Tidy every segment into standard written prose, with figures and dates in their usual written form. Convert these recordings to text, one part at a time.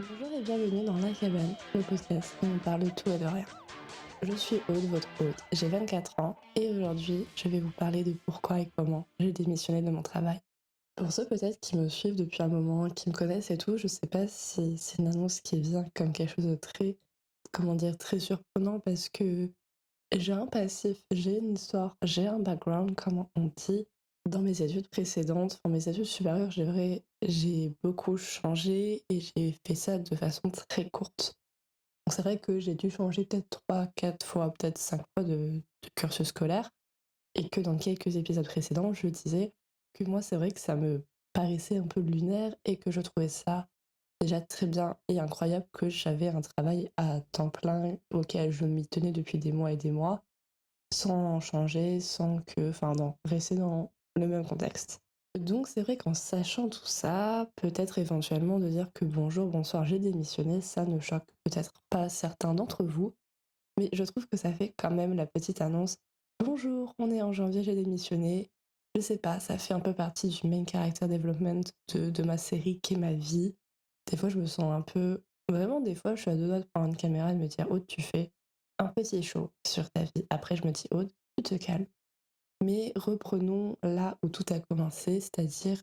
Bonjour et bienvenue dans La Cabane, le podcast où on parle de tout et de rien. Je suis Aude, votre hôte, j'ai 24 ans et aujourd'hui je vais vous parler de pourquoi et comment j'ai démissionné de mon travail. Pour ceux peut-être qui me suivent depuis un moment, qui me connaissent et tout, je sais pas si c'est une annonce qui vient comme quelque chose de très, comment dire, très surprenant parce que j'ai un passif, j'ai une histoire, j'ai un background, comme on dit. Dans mes études précédentes, dans mes études supérieures, j'ai beaucoup changé et j'ai fait ça de façon très courte. Donc c'est vrai que j'ai dû changer peut-être 3, 4 fois, peut-être 5 fois de cursus scolaire et que dans quelques épisodes précédents, je disais que moi, c'est vrai que ça me paraissait un peu lunaire et que je trouvais ça déjà très bien et incroyable que j'avais un travail à temps plein auquel je m'y tenais depuis des mois et des mois sans changer, sans que, enfin, non, rester dans le même contexte. Donc c'est vrai qu'en sachant tout ça, peut-être éventuellement de dire que bonjour, bonsoir, j'ai démissionné, ça ne choque peut-être pas certains d'entre vous, mais je trouve que ça fait quand même la petite annonce. Bonjour, on est en janvier, j'ai démissionné. Je sais pas, ça fait un peu partie du main character development de ma série qui est ma vie. Des fois, je me sens un peu. Vraiment, des fois, je suis à deux doigts de prendre une caméra et de me dire, Aude, tu fais un petit show sur ta vie. Après, je me dis, Aude, tu te calmes. Mais reprenons là où tout a commencé, c'est-à-dire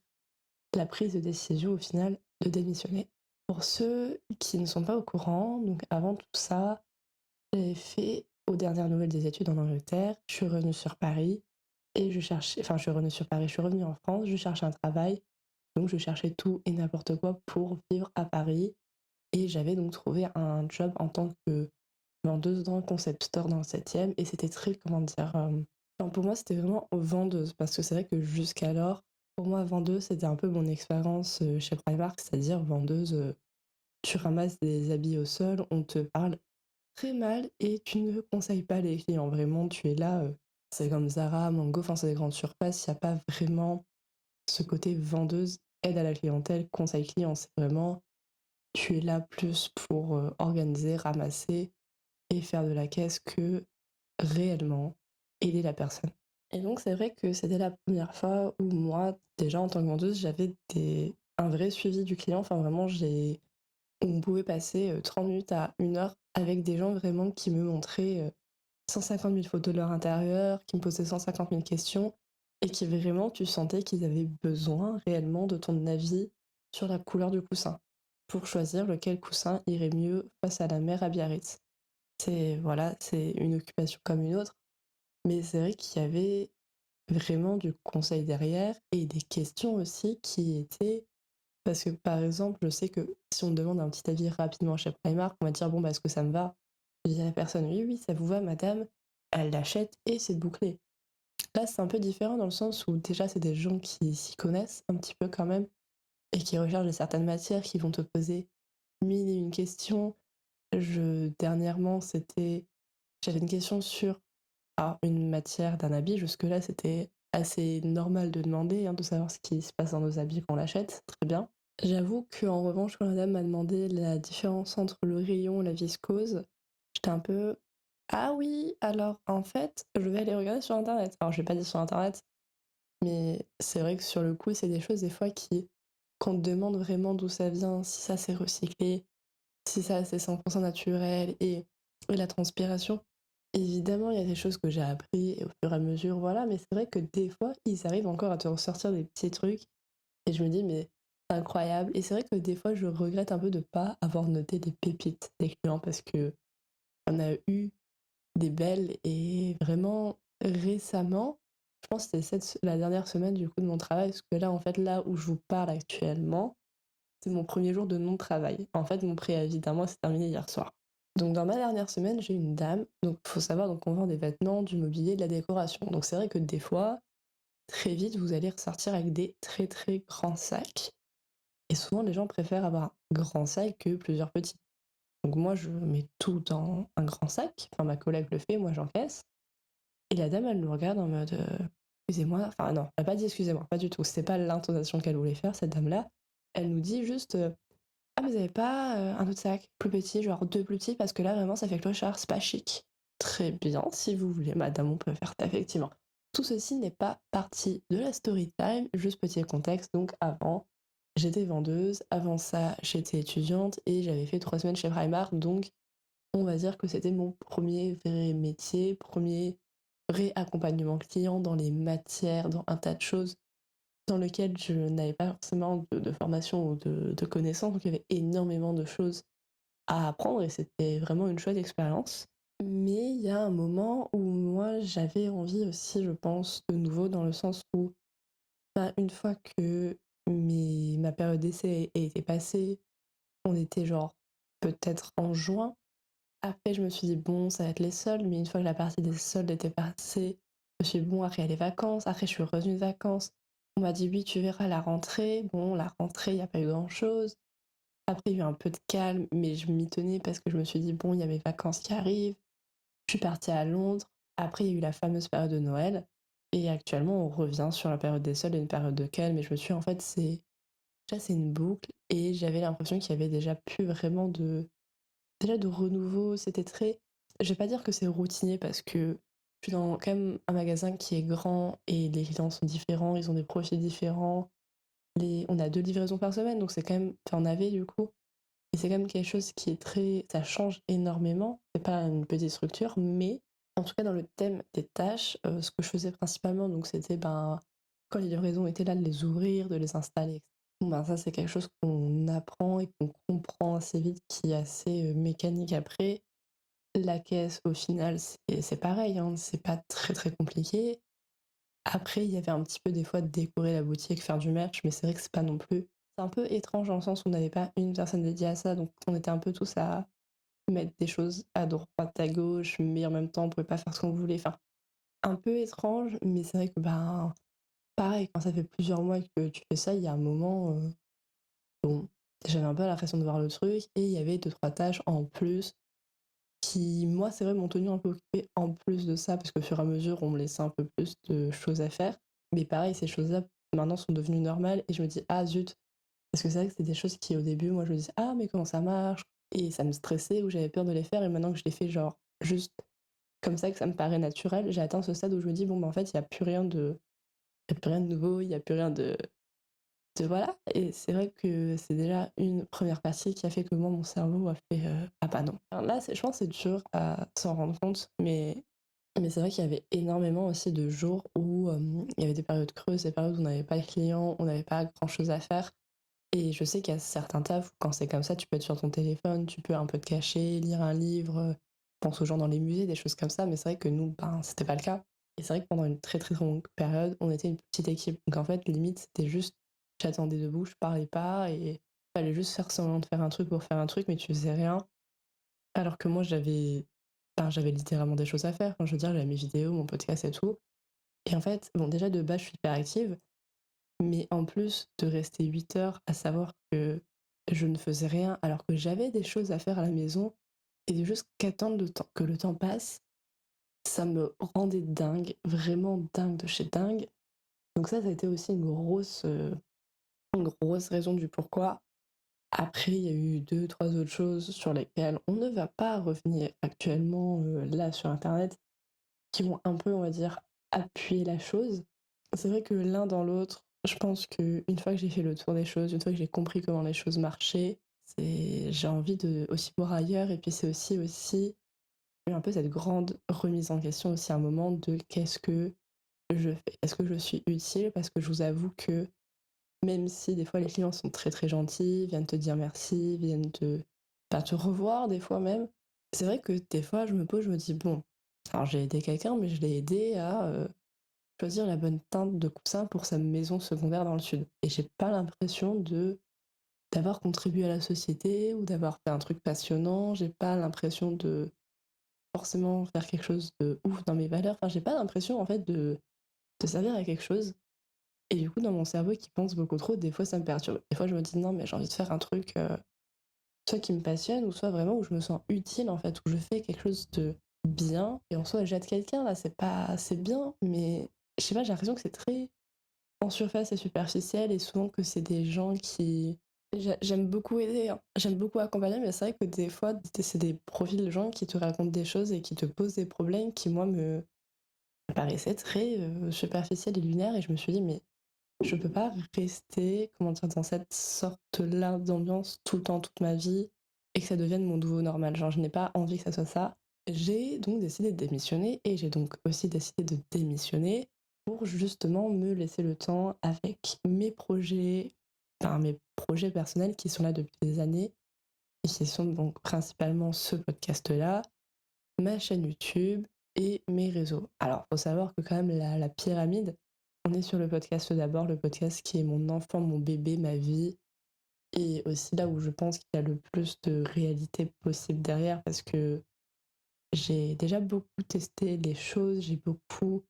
la prise de décision au final de démissionner. Pour ceux qui ne sont pas au courant, donc avant tout ça, j'avais fait aux dernières nouvelles des études en Angleterre, je suis revenue sur Paris et je cherchais, enfin je suis revenue sur Paris, je suis revenue en France, je cherchais un travail, donc je cherchais tout et n'importe quoi pour vivre à Paris et j'avais donc trouvé un job en tant que vendeuse dans un concept store dans le 7e et c'était très, comment dire, enfin, pour moi c'était vraiment vendeuse parce que c'est vrai que jusqu'alors, pour moi vendeuse c'était un peu mon expérience chez Primark, c'est-à-dire vendeuse, tu ramasses des habits au sol, on te parle très mal et tu ne conseilles pas les clients. Vraiment, tu es là, c'est comme Zara, Mango, enfin c'est des grandes surfaces, il n'y a pas vraiment ce côté vendeuse, aide à la clientèle, conseil client. C'est vraiment, tu es là plus pour organiser, ramasser et faire de la caisse que réellement aider la personne. Et donc c'est vrai que c'était la première fois où moi, déjà en tant que vendeuse, un vrai suivi du client. Enfin vraiment, on pouvait passer 30 minutes à 1 heure avec des gens vraiment qui me montraient 150 000 photos de leur intérieur, qui me posaient 150 000 questions et qui vraiment, tu sentais qu'ils avaient besoin réellement de ton avis sur la couleur du coussin pour choisir lequel coussin irait mieux face à la mer à Biarritz. C'est voilà, c'est une occupation comme une autre, mais c'est vrai qu'il y avait vraiment du conseil derrière et des questions aussi qui étaient parce que par exemple, je sais que si on me demande un petit avis rapidement chez Primark, on va dire bon bah est-ce que ça me va? Je dis à la personne oui oui ça vous va madame, elle l'achète et c'est bouclé. Là c'est un peu différent dans le sens où déjà c'est des gens qui s'y connaissent un petit peu quand même et qui recherchent de certaines matières qui vont te poser mille et une questions. Dernièrement j'avais une question sur une matière d'un habit, jusque-là c'était assez normal de demander, hein, de savoir ce qui se passe dans nos habits quand on l'achète, très bien. J'avoue qu'en revanche, quand la dame m'a demandé la différence entre le rayon et la viscose, j'étais un peu: «Ah oui, alors en fait, je vais aller regarder sur internet». Alors je vais pas dire sur internet, mais c'est vrai que sur le coup, c'est des choses des fois qui qu'on te demande vraiment d'où ça vient, si ça c'est recyclé, si ça c'est 100 naturel et la transpiration. Évidemment, il y a des choses que j'ai appris et au fur et à mesure, voilà, mais c'est vrai que des fois, ils arrivent encore à te ressortir des petits trucs et je me dis: «Mais c'est incroyable» et c'est vrai que des fois, je regrette un peu de pas avoir noté des pépites des clients parce que on a eu des belles et vraiment récemment, je pense que c'était la dernière semaine du coup de mon travail, parce que là, en fait, là où je vous parle actuellement, c'est mon premier jour de non-travail. En fait, mon préavis d'un mois s'est terminé hier soir. Donc dans ma dernière semaine, j'ai une dame, donc faut savoir donc on vend des vêtements, du mobilier, de la décoration. Donc c'est vrai que des fois, très vite, vous allez ressortir avec des très très grands sacs. Et souvent, les gens préfèrent avoir un grand sac que plusieurs petits. Donc moi, je mets tout dans un grand sac. Enfin, ma collègue le fait, moi j'encaisse. Et la dame, elle nous regarde en mode excusez-moi. Enfin, non, elle n'a pas dit excusez-moi, pas du tout. C'était pas l'intonation qu'elle voulait faire, cette dame-là. Elle nous dit juste ah, vous avez pas un autre sac plus petit, genre deux plus petits, parce que là, vraiment, ça fait clochard, c'est pas chic. Très bien, si vous voulez, madame, on peut faire ça, effectivement. Tout ceci n'est pas partie de la story time, juste petit contexte, donc avant. j'étais vendeuse. Avant ça, j'étais étudiante et j'avais fait 3 semaines chez Primark. Donc, on va dire que c'était mon premier vrai métier, premier vrai accompagnement client dans les matières, dans un tas de choses dans lequel je n'avais pas forcément de formation ou de connaissances. Donc, il y avait énormément de choses à apprendre et c'était vraiment une chouette expérience. Mais il y a un moment où moi, j'avais envie aussi, je pense, de nouveau dans le sens où, bah, une fois que ma période d'essai était passée, on était genre peut-être en juin. Après, je me suis dit, bon, ça va être les soldes, mais une fois que la partie des soldes était passée, je me suis dit, bon, après, il y a les vacances. Après, je suis revenue de vacances. On m'a dit, oui, tu verras la rentrée. Bon, la rentrée, il n'y a pas eu grand-chose. Après, il y a eu un peu de calme, mais je m'y tenais parce que je me suis dit, bon, il y a mes vacances qui arrivent. Je suis partie à Londres. Après, il y a eu la fameuse période de Noël. Et actuellement, on revient sur la période des soldes et une période de calme. Et je me suis dit, en fait, déjà, c'est une boucle. Et j'avais l'impression qu'il y avait déjà plus vraiment de renouveau. C'était très. Je vais pas dire que c'est routinier parce que je suis dans quand même un magasin qui est grand et les clients sont différents, ils ont des profils différents. On a 2 livraisons par semaine, donc c'est quand même. Enfin, on avait du coup. Et c'est quand même quelque chose qui est très. Ça change énormément. C'est pas une petite structure, mais en tout cas, dans le thème des tâches, ce que je faisais principalement, donc c'était ben, quand les livraisons étaient là, de les ouvrir, de les installer. Bon, ben, ça, c'est quelque chose qu'on apprend et qu'on comprend assez vite, qui est assez mécanique après. La caisse, au final, c'est pareil, hein, c'est pas très très compliqué. Après, il y avait un petit peu des fois de décorer la boutique, faire du merch, mais c'est vrai que c'est pas non plus. C'est un peu étrange dans le sens où on n'avait pas une personne dédiée à ça, donc on était un peu tous à mettre des choses à droite, à gauche, mais en même temps, on pouvait pas faire ce qu'on voulait. Enfin, un peu étrange, mais c'est vrai que, ben, pareil, quand ça fait plusieurs mois que tu fais ça, il y a un moment, bon, j'avais un peu l'impression de voir le truc, et il y avait deux, trois tâches en plus qui, moi, c'est vrai, m'ont tenu un peu occupée en plus de ça, parce qu'au fur et à mesure, on me laissait un peu plus de choses à faire. Mais pareil, ces choses-là, maintenant, sont devenues normales, et je me dis, ah zut, parce que c'est vrai que c'est des choses qui, au début, moi, je me disais, ah, mais comment ça marche? Et ça me stressait, ou j'avais peur de les faire, et maintenant que je les fais, genre, juste comme ça, que ça me paraît naturel, j'ai atteint ce stade où je me dis, bon, bah, en fait, il n'y a plus rien de. Il y a plus rien de nouveau, il n'y a plus rien voilà. Et c'est vrai que c'est déjà une première partie qui a fait que moi, mon cerveau a fait ah bah non. Alors là, je pense que c'est dur à s'en rendre compte, mais c'est vrai qu'il y avait énormément aussi de jours où il y avait des périodes creuses, des périodes où on n'avait pas de clients, on n'avait pas grand chose à faire. Et je sais qu'il y a certains tafs où quand c'est comme ça, tu peux être sur ton téléphone, tu peux un peu te cacher, lire un livre, pense aux gens dans les musées, des choses comme ça, mais c'est vrai que nous, ben, c'était pas le cas. Et c'est vrai que pendant une très très longue période, on était une petite équipe. Donc en fait, limite, c'était juste, j'attendais debout, je parlais pas, et fallait juste faire semblant de faire un truc pour faire un truc, mais tu faisais rien. Alors que moi, j'avais littéralement des choses à faire. Enfin, je veux dire, j'avais mes vidéos, mon podcast et tout. Et en fait, bon, déjà de base, je suis hyper active, mais en plus de rester 8 heures à savoir que je ne faisais rien alors que j'avais des choses à faire à la maison et de juste qu'attendre que le temps passe, ça me rendait dingue, vraiment dingue de chez dingue. Donc ça a été aussi une grosse raison du pourquoi. Après, il y a eu deux, trois autres choses sur lesquelles on ne va pas revenir actuellement là sur Internet, qui vont un peu, on va dire, appuyer la chose. C'est vrai que l'un dans l'autre, je pense qu'une fois que j'ai fait le tour des choses, une fois que j'ai compris comment les choses marchaient, j'ai envie de aussi voir ailleurs. Et puis c'est aussi un peu cette grande remise en question aussi à un moment de qu'est-ce que je fais? Est-ce que je suis utile? Parce que je vous avoue que même si des fois les clients sont très très gentils, viennent te dire merci, viennent te revoir des fois même, c'est vrai que des fois je me pose, je me dis bon, alors j'ai aidé quelqu'un, mais je l'ai aidé à choisir la bonne teinte de coussin pour sa maison secondaire dans le sud. Et j'ai pas l'impression de d'avoir contribué à la société ou d'avoir fait un truc passionnant. J'ai pas l'impression de forcément faire quelque chose de ouf dans mes valeurs. Enfin, j'ai pas l'impression en fait de servir à quelque chose. Et du coup, dans mon cerveau qui pense beaucoup trop, des fois ça me perturbe. Des fois, je me dis non, mais j'ai envie de faire un truc soit qui me passionne, ou soit vraiment où je me sens utile en fait, où je fais quelque chose de bien. Et en soi, j'aide quelqu'un là, c'est bien, mais je sais pas, j'ai l'impression que c'est très en surface et superficiel, et souvent que c'est des gens qui. J'aime beaucoup aider, hein. J'aime beaucoup accompagner, mais c'est vrai que des fois, c'est des profils de gens qui te racontent des choses et qui te posent des problèmes qui, moi, me paraissaient très superficiels et lunaires. Et je me suis dit, mais Je peux pas rester, comment dire, dans cette sorte-là d'ambiance tout le temps, toute ma vie, et que ça devienne mon nouveau normal. Genre, je n'ai pas envie que ça soit ça. J'ai donc décidé de démissionner et j'ai donc aussi décidé de démissionner pour justement me laisser le temps avec mes projets personnels qui sont là depuis des années et qui sont donc principalement ce podcast-là, ma chaîne YouTube et mes réseaux. Alors, faut savoir que quand même la pyramide, on est sur le podcast d'abord, le podcast qui est mon enfant, mon bébé, ma vie, et aussi là où je pense qu'il y a le plus de réalité possible derrière, parce que j'ai déjà beaucoup testé les choses, j'ai beaucoup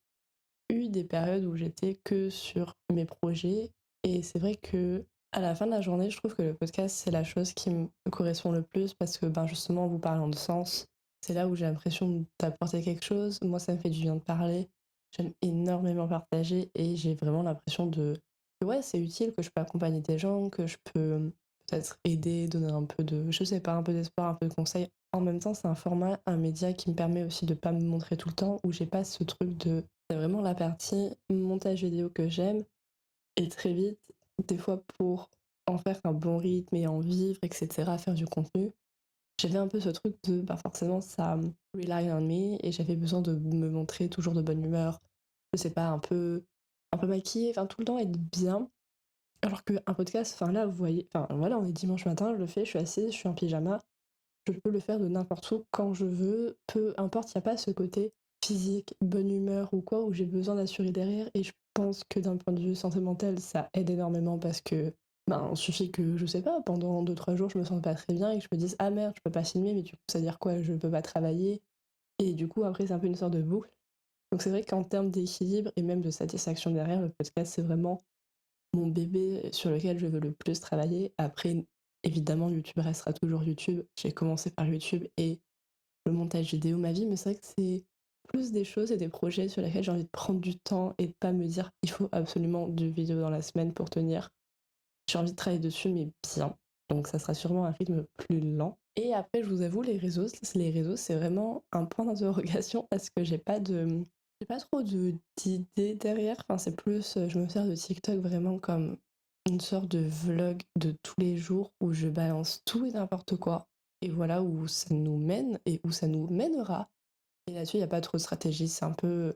eu des périodes où j'étais que sur mes projets, et c'est vrai que à la fin de la journée, je trouve que le podcast, c'est la chose qui me correspond le plus parce que ben justement, en vous parlant de sens, c'est là où j'ai l'impression d'apporter quelque chose. Moi, ça me fait du bien de parler. J'aime énormément partager et j'ai vraiment l'impression de que ouais, c'est utile, que je peux accompagner des gens, que je peux peut-être aider, donner un peu de, je sais pas, un peu d'espoir, un peu de conseils. En même temps, c'est un format, un média qui me permet aussi de pas me montrer tout le temps, où j'ai pas ce truc de... C'est vraiment la partie montage vidéo que j'aime, et très vite, des fois pour en faire un bon rythme et en vivre, etc., faire du contenu, j'avais un peu ce truc de, bah forcément, ça rely on me, et j'avais besoin de me montrer toujours de bonne humeur, je sais pas, un peu maquillée, enfin tout le temps être bien. Alors qu'un podcast, enfin là, vous voyez, enfin voilà, on est dimanche matin, je le fais, je suis assise, je suis en pyjama, je peux le faire de n'importe où, quand je veux, peu importe, il n'y a pas ce côté physique, bonne humeur ou quoi, où j'ai besoin d'assurer derrière. Et je pense que d'un point de vue santé mentale, ça aide énormément parce que, ben, il suffit que, je sais pas, pendant 2-3 jours, je me sente pas très bien et que je me dise, ah merde, je peux pas filmer, mais du coup, ça veut dire quoi? Je peux pas travailler. Et du coup, après, c'est un peu une sorte de boucle. Donc c'est vrai qu'en termes d'équilibre et même de satisfaction derrière, le podcast, c'est vraiment mon bébé sur lequel je veux le plus travailler. Après, évidemment, YouTube restera toujours YouTube. J'ai commencé par YouTube et le montage vidéo, ma vie, mais c'est vrai que c'est plus des choses et des projets sur lesquels j'ai envie de prendre du temps et de pas me dire il faut absolument 2 vidéos dans la semaine pour tenir. J'ai envie de travailler dessus, mais bien. Donc ça sera sûrement un rythme plus lent. Et après, je vous avoue, les réseaux, c'est vraiment un point d'interrogation parce que j'ai pas trop d'idées derrière. Enfin, c'est plus, je me sers de TikTok vraiment comme une sorte de vlog de tous les jours où je balance tout et n'importe quoi. Et voilà où ça nous mène et où ça nous mènera. Et là-dessus, il n'y a pas trop de stratégie. C'est un peu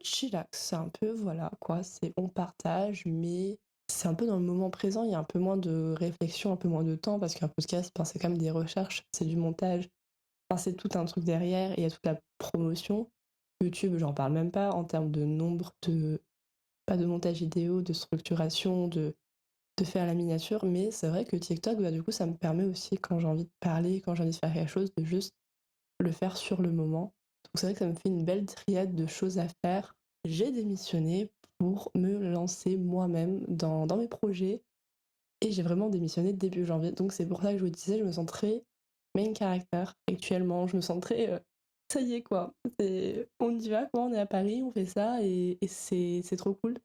chillax. C'est un peu, voilà, quoi. C'est on partage, mais c'est un peu dans le moment présent. Il y a un peu moins de réflexion, un peu moins de temps parce qu'un podcast, ben, c'est quand même des recherches, c'est du montage. Enfin, c'est tout un truc derrière et il y a toute la promotion. YouTube, j'en parle même pas en termes de nombre de, pas de montage vidéo, de structuration, de faire la miniature. Mais c'est vrai que TikTok, bah, du coup, ça me permet aussi, quand j'ai envie de parler, quand j'ai envie de faire quelque chose, de juste le faire sur le moment. Donc c'est vrai que ça me fait une belle triade de choses à faire. J'ai démissionné pour me lancer moi-même dans mes projets et j'ai vraiment démissionné début janvier. Donc c'est pour ça que je vous disais, je me sens très main character actuellement. Je me sens très ça y est quoi. On y va quoi, on est à Paris, on fait ça et c'est trop cool.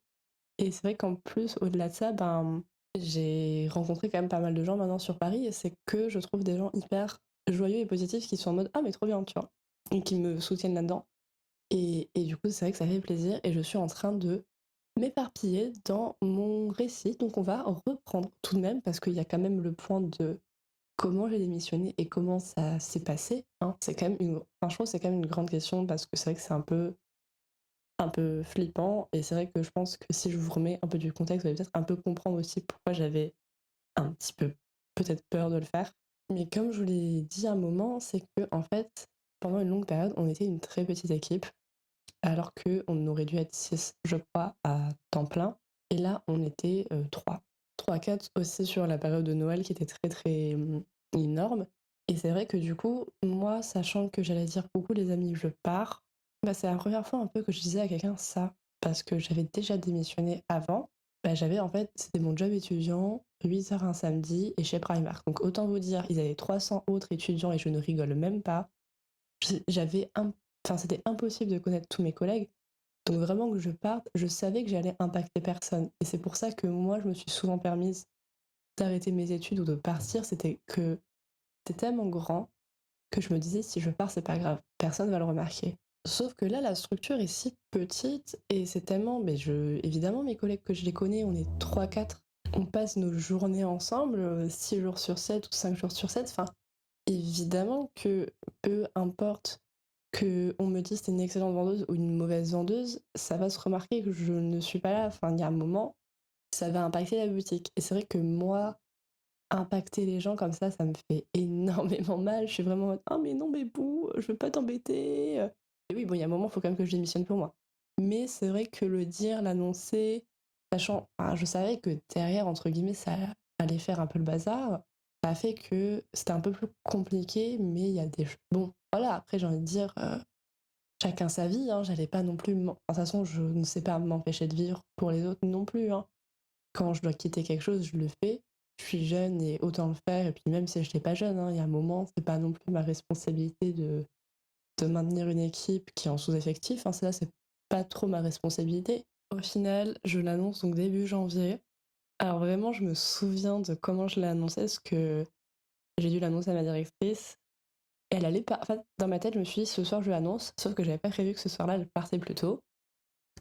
Et c'est vrai qu'en plus, au-delà de ça, ben, j'ai rencontré quand même pas mal de gens maintenant sur Paris et c'est que je trouve des gens hyper joyeux et positifs qui sont en mode ah mais trop bien, tu vois, et qui me soutiennent là-dedans. Et du coup, c'est vrai que ça fait plaisir et je suis en train de m'éparpiller dans mon récit. Donc on va reprendre tout de même parce qu'il y a quand même le point de comment j'ai démissionné et comment ça s'est passé, hein. C'est quand même enfin, je trouve que c'est quand même une grande question parce que c'est vrai que c'est un peu flippant. Et c'est vrai que je pense que si je vous remets un peu du contexte, vous allez peut-être un peu comprendre aussi pourquoi j'avais un petit peu peut-être peur de le faire. Mais comme je vous l'ai dit à un moment, c'est que en fait, pendant une longue période, on était une très petite équipe, alors qu'on aurait dû être 6, je crois, à temps plein. Et là, on était 3. 3 4 aussi sur la période de Noël qui était très très énorme. Et c'est vrai que du coup, moi, sachant que j'allais dire coucou les amis, je pars, bah, c'est la première fois un peu que je disais à quelqu'un ça, parce que j'avais déjà démissionné avant. Bah, j'avais en fait, c'était mon job étudiant, 8 heures un samedi et chez Primark. Donc autant vous dire, ils avaient 300 autres étudiants et je ne rigole même pas. J'avais enfin, c'était impossible de connaître tous mes collègues. Donc vraiment que je parte, je savais que j'allais impacter personne. Et c'est pour ça que moi, je me suis souvent permise d'arrêter mes études ou de partir. C'était que c'était tellement grand que je me disais, si je pars, c'est pas grave. Personne va le remarquer. Sauf que là, la structure est si petite et c'est tellement, mais évidemment, mes collègues que je les connais, on est trois quatre, on passe nos journées ensemble, 6 jours sur 7 ou 5 jours sur 7. Enfin, évidemment que peu importe qu'on me dise t'es une excellente vendeuse ou une mauvaise vendeuse, ça va se remarquer que je ne suis pas là. Enfin, il y a un moment, ça va impacter la boutique. Et c'est vrai que moi, impacter les gens comme ça me fait énormément mal. Je suis vraiment en mode: «Ah mais non, mais bouh, je veux pas t'embêter», et oui, bon, il y a un moment, il faut quand même que je démissionne pour moi. Mais c'est vrai que le dire, l'annoncer, sachant je savais que derrière, entre guillemets, ça allait faire un peu le bazar, ça a fait que c'était un peu plus compliqué, mais il y a des ch bon, voilà, après j'ai envie de dire, chacun sa vie, hein, j'allais pas non plus de toute façon, je ne sais pas m'empêcher de vivre pour les autres non plus, hein. Quand je dois quitter quelque chose, je le fais. Je suis jeune et autant le faire. Et puis même si je n'étais pas jeune, hein, il y a un moment, c'est pas non plus ma responsabilité de maintenir une équipe qui est en sous-effectif. Hein, ça, c'est pas trop ma responsabilité. Au final, je l'annonce donc début janvier. Alors vraiment, je me souviens de comment je l'ai annoncé, parce que j'ai dû l'annoncer à ma directrice. Et elle allait pas. En fait, dans ma tête, je me suis dit, ce soir, je l'annonce. Sauf que j'avais pas prévu que ce soir-là, elle partait plus tôt.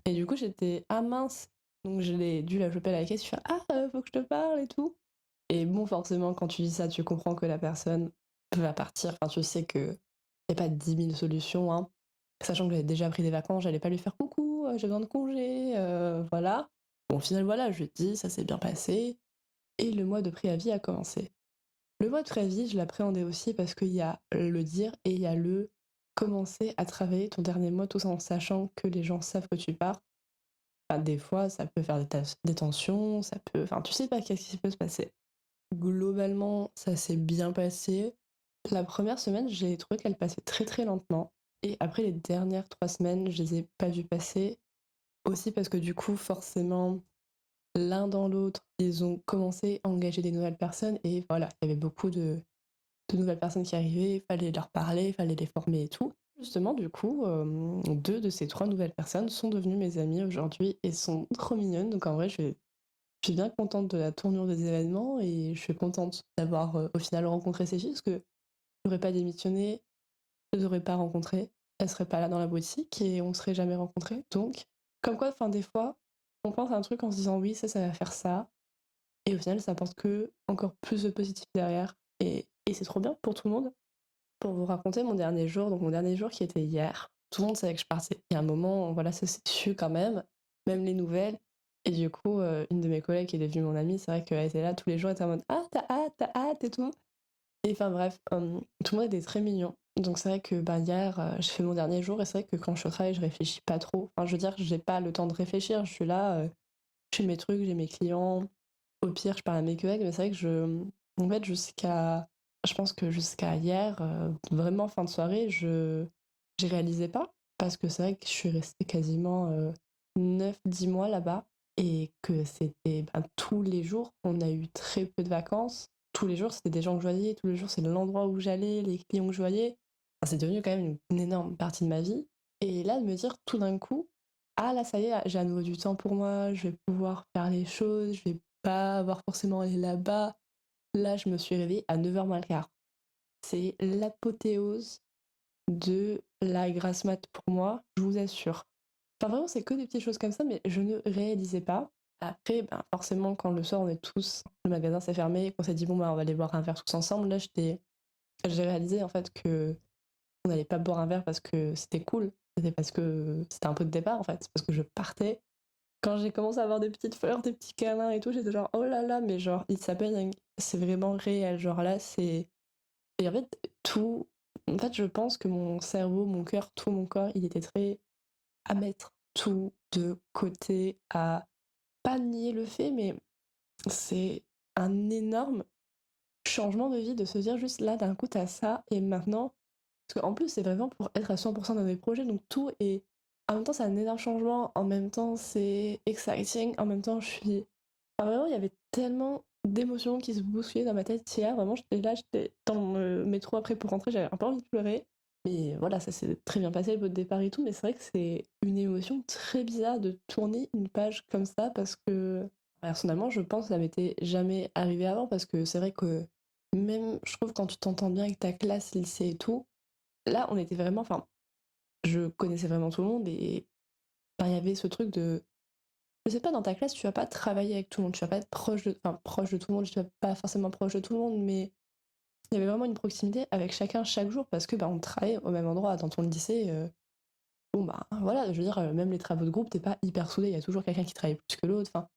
Et du coup, j'étais, ah mince. Donc, je l'ai dû la choper à la caisse. Je fais, ah, faut que je te parle et tout. Et bon, forcément, quand tu dis ça, tu comprends que la personne va partir. Enfin, tu sais que y a pas 10 000 solutions, hein. Sachant que j'avais déjà pris des vacances, j'allais pas lui faire coucou, j'ai besoin de congé, voilà. Bon, au final, voilà, je lui dis, ça s'est bien passé. Et le mois de préavis a commencé. Le mois de préavis, je l'appréhendais aussi parce qu'il y a le dire et il y a le commencer à travailler ton dernier mois, tout ça en sachant que les gens savent que tu pars. Enfin, des fois, ça peut faire des tensions, ça peut. Enfin, tu sais pas qu'est-ce qui peut se passer. Globalement, ça s'est bien passé. La première semaine, j'ai trouvé qu'elle passait très très lentement. Et après les dernières 3 semaines, je les ai pas vues passer. Aussi parce que du coup, forcément, l'un dans l'autre, ils ont commencé à engager des nouvelles personnes. Et voilà, il y avait beaucoup de nouvelles personnes qui arrivaient, il fallait leur parler, il fallait les former et tout. Justement, du coup, deux de ces trois nouvelles personnes sont devenues mes amies aujourd'hui et sont trop mignonnes. Donc en vrai, je suis bien contente de la tournure des événements et je suis contente d'avoir au final rencontré ces filles parce que je n'aurais pas démissionné, je les aurais pas rencontrées, elles seraient pas là dans la boutique et on serait jamais rencontrés. Donc, comme quoi, enfin, des fois, on pense à un truc en se disant oui, ça va faire ça, et au final, ça apporte que encore plus de positif derrière. Et c'est trop bien pour tout le monde. Pour vous raconter mon dernier jour, donc mon dernier jour qui était hier, tout le monde savait que je partais. Il y a un moment, voilà, ça s'est su quand même les nouvelles. Et du coup, une de mes collègues qui est devenue mon amie, c'est vrai qu'elle était là tous les jours, elle était en mode ah, t'as hâte et tout. Et enfin bref, tout le monde était très mignon. Donc c'est vrai que bah, hier, j'ai fait mon dernier jour et c'est vrai que quand je suis au travail, je réfléchis pas trop. Enfin, je veux dire, j'ai pas le temps de réfléchir. Je suis là, je fais mes trucs, j'ai mes clients. Au pire, je parle à mes collègues, mais c'est vrai que en fait, je pense que jusqu'à hier, vraiment fin de soirée, j'ai réalisé pas. Parce que c'est vrai que je suis restée quasiment 9-10 mois là-bas et que c'était ben, tous les jours, on a eu très peu de vacances. Tous les jours, c'était des gens que je voyais, tous les jours, c'est l'endroit où j'allais, les clients que je voyais. Enfin, c'est devenu quand même une énorme partie de ma vie. Et là, de me dire tout d'un coup, ah là, ça y est, j'ai à nouveau du temps pour moi, je vais pouvoir faire les choses, je vais pas avoir forcément aller là-bas. Là, je me suis réveillée à 9h moins le quart. C'est l'apothéose de la grasse mat pour moi, je vous assure. Enfin, vraiment, c'est que des petites choses comme ça, mais je ne réalisais pas. Après, ben, forcément, quand le soir, on est tous, le magasin s'est fermé, qu'on s'est dit, bon, bah, on va aller boire un verre tous ensemble, là, j'ai réalisé, en fait, que on n'allait pas boire un verre parce que c'était cool. C'était parce que c'était un peu de départ, en fait. C'est parce que je partais. Quand j'ai commencé à avoir des petites fleurs, des petits câlins et tout, j'étais genre, oh là là, mais genre, il s'appelle, c'est vraiment réel. Genre là, c'est. Et en fait, tout. En fait, je pense que mon cerveau, mon cœur, tout mon corps, il était très à mettre tout de côté, à pas nier le fait, mais c'est un énorme changement de vie de se dire juste là, d'un coup, t'as ça, et maintenant. Parce qu'en plus, c'est vraiment pour être à 100% dans mes projets, donc tout est. En même temps, c'est un énorme changement, en même temps, c'est exciting, en même temps, je suis. Enfin, vraiment, il y avait tellement d'émotions qui se bousculaient dans ma tête hier. Vraiment, j'étais là, j'étais dans le métro après pour rentrer, j'avais un peu envie de pleurer. Mais voilà, ça s'est très bien passé, le pot de départ et tout, mais c'est vrai que c'est une émotion très bizarre de tourner une page comme ça parce que personnellement, je pense que ça m'était jamais arrivé avant parce que c'est vrai que même, je trouve, quand tu t'entends bien avec ta classe, lycée et tout, là, on était vraiment, enfin, je connaissais vraiment tout le monde et il y avait ce truc de je sais pas, dans ta classe, tu vas pas travailler avec tout le monde, tu vas pas être proche de tout le monde, tu vas pas forcément proche de tout le monde, mais il y avait vraiment une proximité avec chacun chaque jour parce que, on travaillait au même endroit. Dans ton lycée, bon, voilà, je veux dire, même les travaux de groupe, tu pas hyper soudé, il y a toujours quelqu'un qui travaille plus que l'autre, enfin,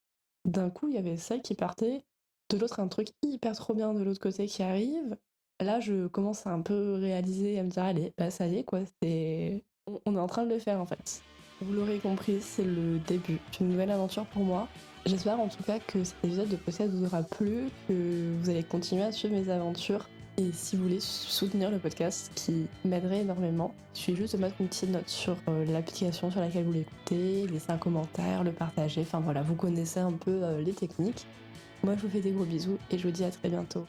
d'un coup, il y avait ça qui partait, de l'autre, un truc hyper trop bien de l'autre côté qui arrive. Là, je commence à un peu réaliser, à me dire: «Allez, ça y est, quoi, c'est on est en train de le faire, en fait». Vous l'aurez compris, c'est le début d'une nouvelle aventure pour moi. J'espère en tout cas que cet épisode de podcast vous aura plu, que vous allez continuer à suivre mes aventures. Et si vous voulez soutenir le podcast, ce qui m'aiderait énormément, il suffit juste de mettre une petite note sur l'application sur laquelle vous l'écoutez, laisser un commentaire, le partager, enfin voilà, vous connaissez un peu les techniques. Moi je vous fais des gros bisous et je vous dis à très bientôt.